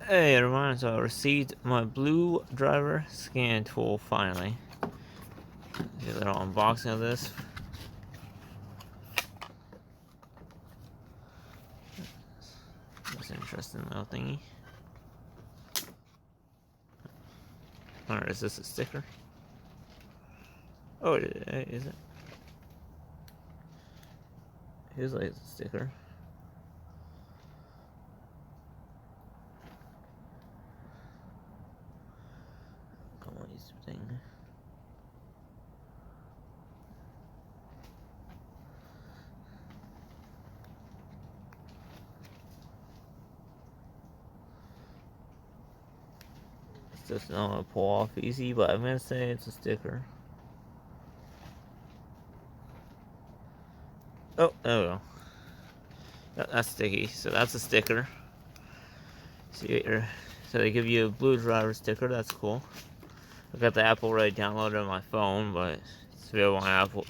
Hey everyone, so I received my blue driver scan tool finally. Do a little unboxing of this. That's an interesting little thingy. Alright, is this a sticker? Oh, is it? Here's like a sticker. Come on, use the thing. It's just not gonna pull off easy, but I'm gonna say it's a sticker. Oh, there we go. That's sticky, so that's a sticker. So, so they give you a blue driver sticker, that's cool. I got the app already downloaded on my phone, but it's available on Apple,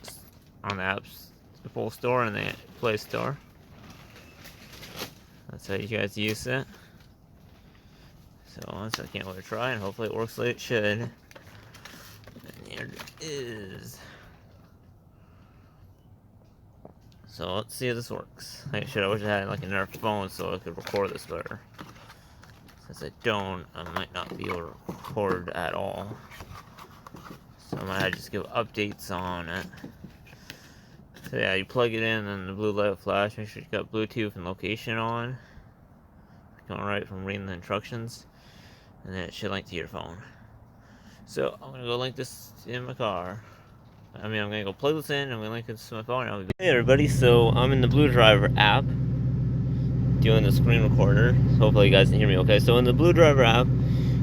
on the Apple Store and the Play Store. That's how you guys use it. So I can't wait to try, and hopefully it works like it should. And here it is. So let's see if this works. I wish I had like another phone so I could record this better. Since I don't, I might not be able to record at all. So I might just give updates on it. So yeah, you plug it in and the blue light will flash. Make sure you got Bluetooth and location on. Going right from reading the instructions. And then it should link to your phone. So I'm gonna go link this in my car. I'm gonna go plug this in and I'm gonna link this to my phone. Hey everybody, so I'm in the Blue Driver app doing the screen recorder. Hopefully you guys can hear me okay. So in the Blue Driver app,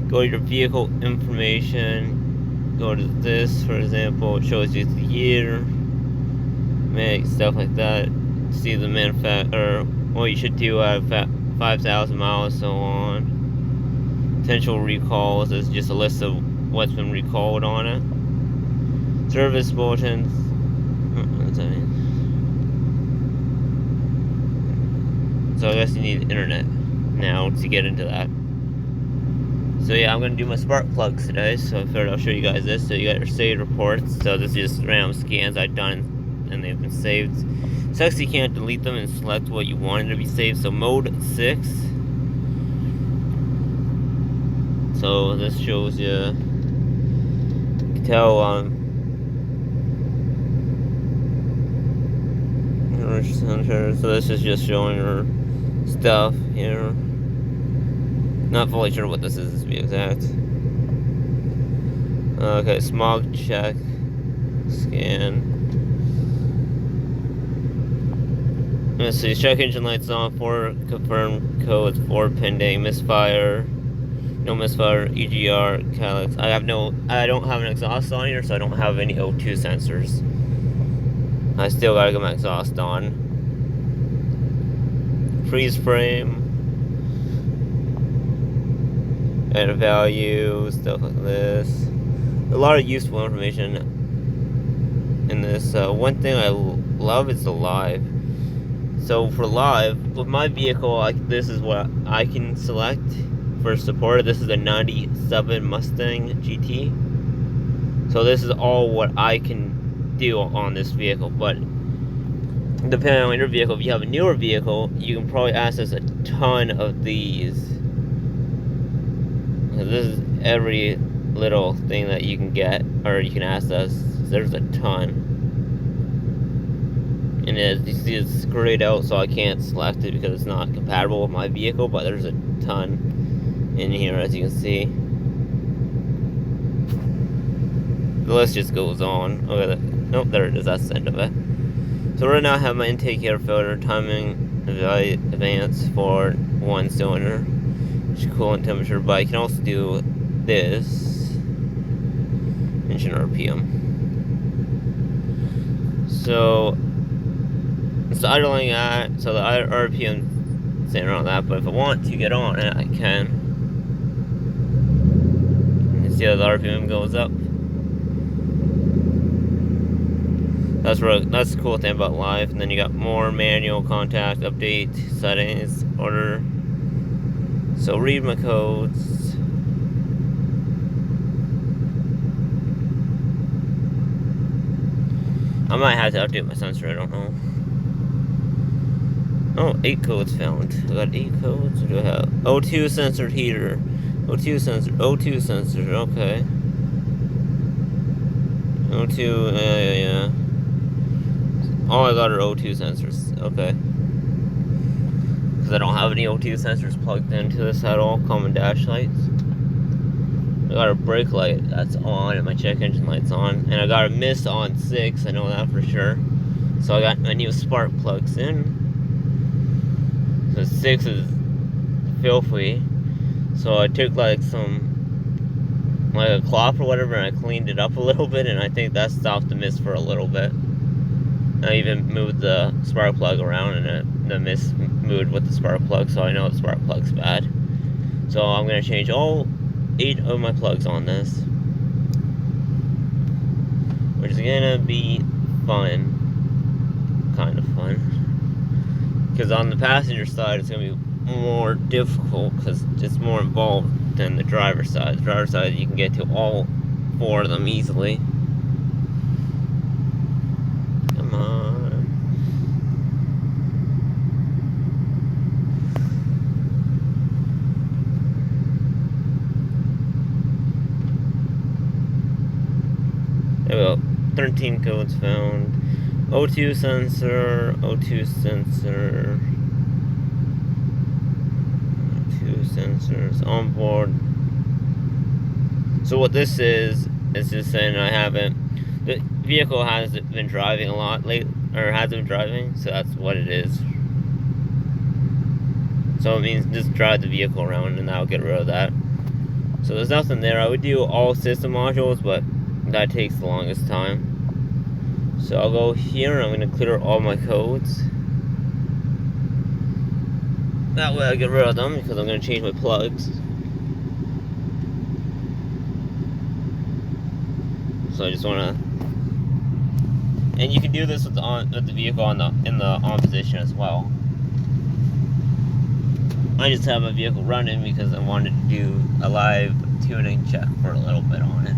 go to your vehicle information, go to this, for example, it shows you the year, make, stuff like that. See the manufacturer, what you should do at 5,000 miles, so on. Potential recalls is just a list of what's been recalled on it. Service bulletins. What's that mean? So I guess you need internet now to get into that. So yeah, I'm gonna do my spark plugs today. So I figured I'll show you guys this. So you got your saved reports. So this is just random scans I've done and they've been saved. Sucks you can't delete them and select what you wanted to be saved. So mode 6. So this shows you can tell so this is just showing her stuff here. Not fully sure what this is to be exact. Okay, smog check, scan. Let's see, check engine lights on, 4 confirmed codes, 4 pending, misfire, no misfire, EGR, calyx. I don't have an exhaust on here, so I don't have any O2 sensors. I still gotta get my exhaust on. Freeze frame. Add value, stuff like this. A lot of useful information in this. One thing I love is the live. So for live, with my vehicle, this is what I can select for support. This is a 97 Mustang GT. So this is all what I can do on this vehicle, but depending on your vehicle, if you have a newer vehicle, you can probably access a ton of these. This is every little thing that you can get, or you can access. There's a ton. And as you see, it's grayed out, so I can't select it because it's not compatible with my vehicle, but there's a ton in here, as you can see. The list just goes on. Okay, nope, there it is. That's the end of it. So right now I have my intake air filter, timing, advance for 1 cylinder, coolant temperature, but I can also do this, engine RPM. So it's idling at, so the RPM is staying around that, but if I want to get on it, I can. You can see how the RPM goes up. That's the cool thing about live. And then you got more manual contact, update, settings, order. So read my codes. I might have to update my sensor, I don't know. Oh, 8 codes found. I got 8 codes. What do I have? O2 sensor heater. O2 sensor. O2 sensor. Okay. O2. Yeah. All I got are O2 sensors. Okay. Because I don't have any O2 sensors plugged into this at all. Common dash lights. I got a brake light that's on, and my check engine light's on. And I got a mist on 6. I know that for sure. So I got my new spark plugs in. So 6 is filthy. So I took like a cloth or whatever, and I cleaned it up a little bit, and I think that stopped the mist for a little bit. I even moved the spark plug around, and the mist moved with the spark plug, so I know the spark plug's bad. So I'm gonna change all 8 of my plugs on this, which is gonna be fun, kind of fun. Because on the passenger side, it's going to be more difficult because it's more involved than the driver's side. The driver's side, you can get to all 4 of them easily. Come on. There we go. 13 codes found. O2 sensor, O2 sensor, O2 sensors on board. So what this is just saying the vehicle hasn't been driving a lot lately, or hasn't been driving, so that's what it is. So it means just drive the vehicle around and that'll get rid of that. So there's nothing there. I would do all system modules, but that takes the longest time. So I'll go here and I'm going to clear all my codes. That way I get rid of them because I'm going to change my plugs. So I just want to... And you can do this with the vehicle in the on position as well. I just have my vehicle running because I wanted to do a live tuning check for a little bit on it.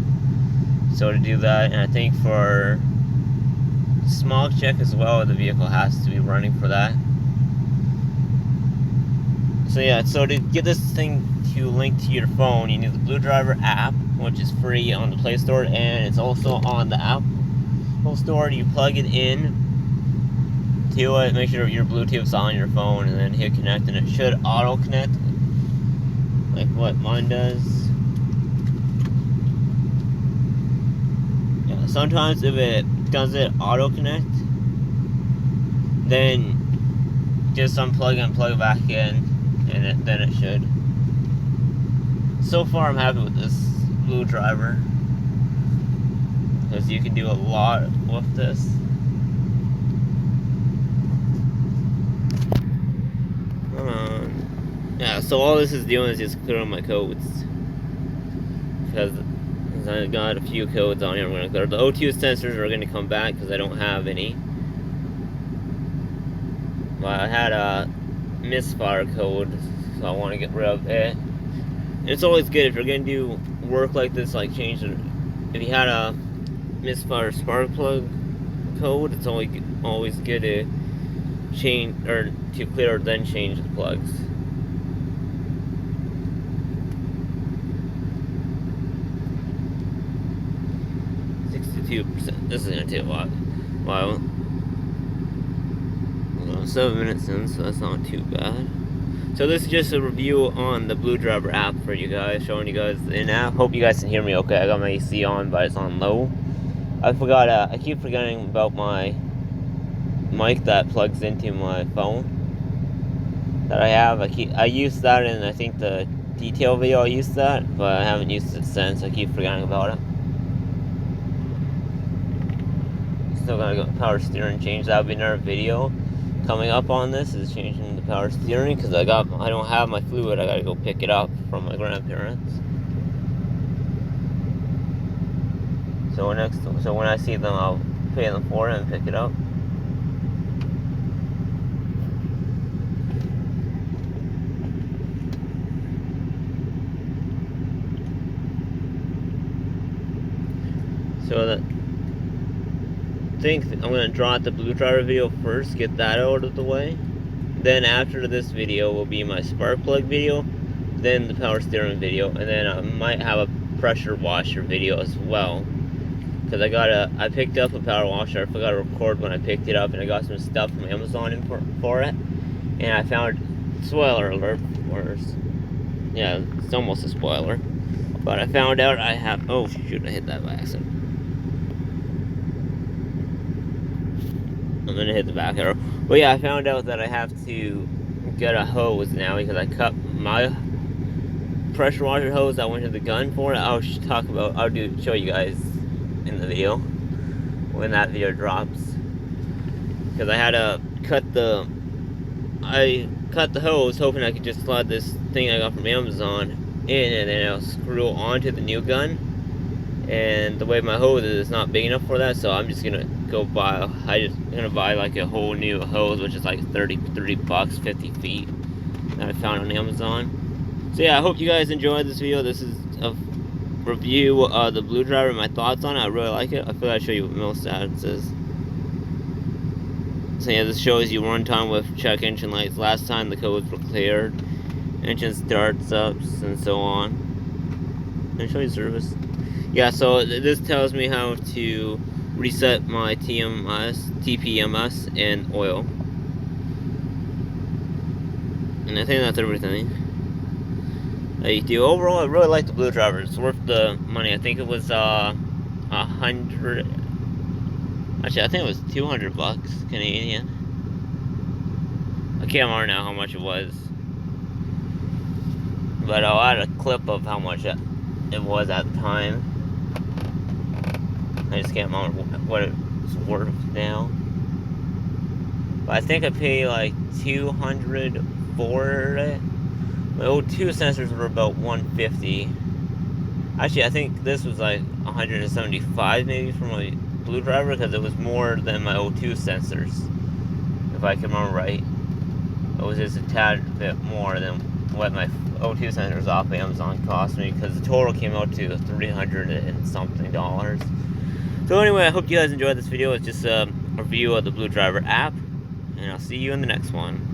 So to do that, and I think for smog check as well, the vehicle has to be running for that. So yeah, so to get this thing to link to your phone, you need the Blue Driver app, which is free on the Play Store, and it's also on the Apple Store. You plug it in to it, make sure your Bluetooth's on your phone, and then hit connect, and it should auto connect like what mine does. Yeah, sometimes if it doesn't auto connect, then just unplug and plug it back in, and then it should. So far I'm happy with this Blue Driver because you can do a lot with this. Yeah, so all this is doing is just clearing my codes because I got a few codes on here. I'm going to clear. The O2 sensors are going to come back because I don't have any. But I had a misfire code, so I want to get rid of it. And it's always good if you're going to do work like this, like change it. If you had a misfire spark plug code, it's always good to change or to clear then change the plugs. This is gonna take a while. 7 minutes in, so that's not too bad. So this is just a review on the Blue Driver app for you guys, showing you guys the in-app. Hope you guys can hear me okay. I got my AC on, but it's on low. I keep forgetting about my mic that plugs into my phone that I have. I used that in, I think, the detail video. I used that, but I haven't used it since. I keep forgetting about it. Still gotta go power steering change. That'll be another video coming up on this, is changing the power steering, because I don't have my fluid. I gotta go pick it up from my grandparents. So when I see them, I'll pay them for it and pick it up. So that I'm gonna draw out the blue driver video first, get that out of the way. Then after this video will be my spark plug video, then the power steering video, and then I might have a pressure washer video as well. Because I picked up a power washer, I forgot to record when I picked it up, and I got some stuff from Amazon for it. And I found, spoiler alert, yeah, it's almost a spoiler. But I found out I have, oh shoot, I hit that by accident. I'm gonna hit the back arrow. But yeah, I found out that I have to get a hose now because I cut my pressure washer hose I went to the gun for it. I'll show you guys in the video when that video drops. Because I had to cut the hose hoping I could just slide this thing I got from Amazon in and then I'll screw it onto the new gun. And the way my hose is, it's not big enough for that, so I'm just gonna gonna buy like a whole new hose, which is like 30 bucks, 50 feet that I found on Amazon. So yeah, I hope you guys enjoyed this video. This is a review of the blue driver, my thoughts on it. I really like it. I feel like I show you what mill status is. So yeah, this shows you runtime with check engine lights. Last time the codes were cleared, engine starts ups and so on. Can I show you service? Yeah, so this tells me how to reset my TPMS and oil. And I think that's everything. Overall, I really like the blue driver. It's worth the money. I think it was $100. Actually, I think it was 200 bucks Canadian. I can't remember now how much it was. But I'll add a clip of how much it was at the time. I just can't remember what it's worth now. But I think I paid like $200 for it. My O2 sensors were about $150. Actually, I think this was like $175 maybe for my blue driver because it was more than my O2 sensors, if I can remember right. It was just a tad bit more than what my O2 sensors off Amazon cost me because the total came out to $300 and something. So anyway, I hope you guys enjoyed this video. It's just a review of the blue driver app, and I'll see you in the next one.